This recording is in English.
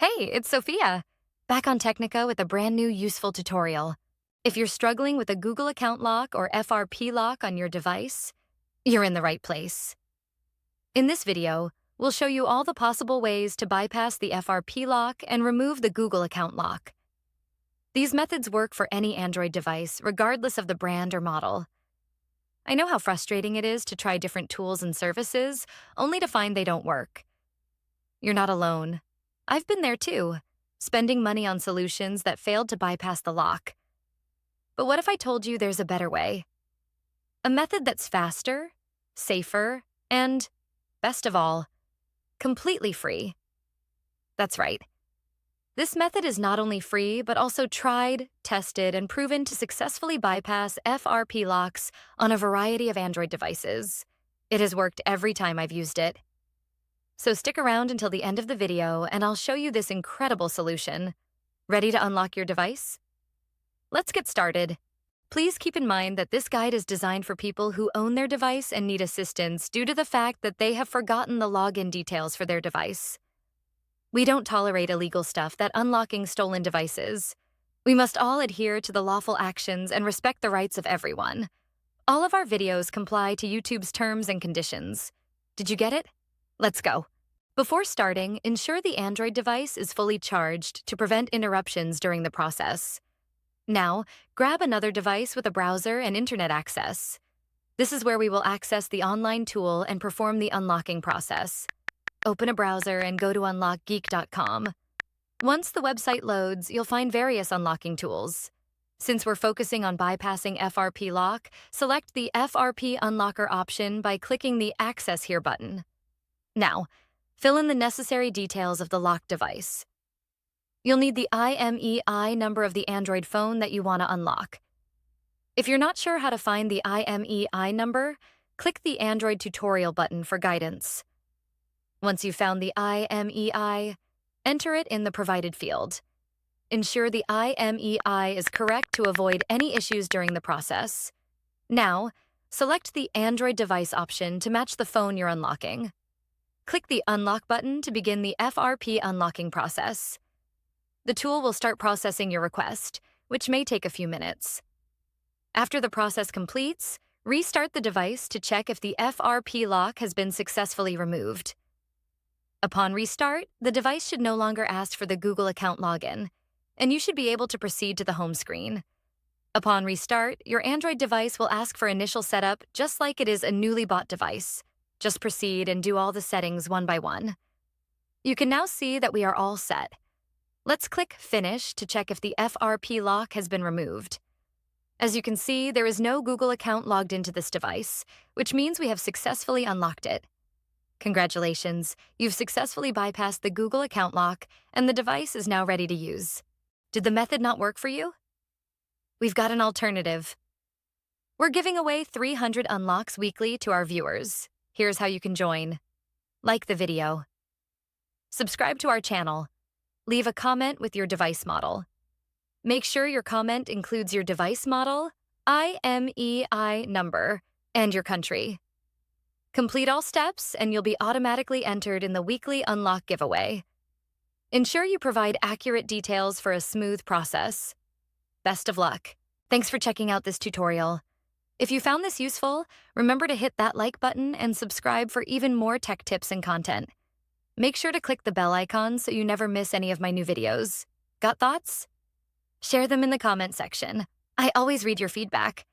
Hey, it's Sophia, back on Technica with a brand new useful tutorial. If you're struggling with a Google account lock or FRP lock on your device, you're in the right place. In this video, we'll show you all the possible ways to bypass the FRP lock and remove the Google account lock. These methods work for any Android device, regardless of the brand or model. I know how frustrating it is to try different tools and services, only to find they don't work. You're not alone. I've been there too, spending money on solutions that failed to bypass the lock. But what if I told you there's a better way? A method that's faster, safer, and, best of all, completely free. That's right. This method is not only free, but also tried, tested, and proven to successfully bypass FRP locks on a variety of Android devices. It has worked every time I've used it. So stick around until the end of the video and I'll show you this incredible solution. Ready to unlock your device? Let's get started. Please keep in mind that this guide is designed for people who own their device and need assistance due to the fact that they have forgotten the login details for their device. We don't tolerate illegal stuff that unlocking stolen devices. We must all adhere to the lawful actions and respect the rights of everyone. All of our videos comply to YouTube's terms and conditions. Did you get it? Let's go. Before starting, ensure the Android device is fully charged to prevent interruptions during the process. Now, grab another device with a browser and internet access. This is where we will access the online tool and perform the unlocking process. Open a browser and go to unlockgeek.com. Once the website loads, you'll find various unlocking tools. Since we're focusing on bypassing FRP lock, select the FRP unlocker option by clicking the Access Here button. Now, fill in the necessary details of the locked device. You'll need the IMEI number of the Android phone that you want to unlock. If you're not sure how to find the IMEI number, click the Android tutorial button for guidance. Once you've found the IMEI, enter it in the provided field. Ensure the IMEI is correct to avoid any issues during the process. Now, select the Android device option to match the phone you're unlocking. Click the Unlock button to begin the FRP unlocking process. The tool will start processing your request, which may take a few minutes. After the process completes, restart the device to check if the FRP lock has been successfully removed. Upon restart, the device should no longer ask for the Google account login, and you should be able to proceed to the home screen. Upon restart, your Android device will ask for initial setup just like it is a newly bought device. Just proceed and do all the settings one by one. You can now see that we are all set. Let's click Finish to check if the FRP lock has been removed. As you can see, there is no Google account logged into this device, which means we have successfully unlocked it. Congratulations, you've successfully bypassed the Google account lock and the device is now ready to use. Did the method not work for you? We've got an alternative. We're giving away 300 unlocks weekly to our viewers. Here's how you can join. Like the video. Subscribe to our channel. Leave a comment with your device model. Make sure your comment includes your device model, IMEI number, and your country. Complete all steps and you'll be automatically entered in the weekly unlock giveaway. Ensure you provide accurate details for a smooth process. Best of luck. Thanks for checking out this tutorial. If you found this useful, remember to hit that like button and subscribe for even more tech tips and content. Make sure to click the bell icon so you never miss any of my new videos. Got thoughts? Share them in the comment section. I always read your feedback.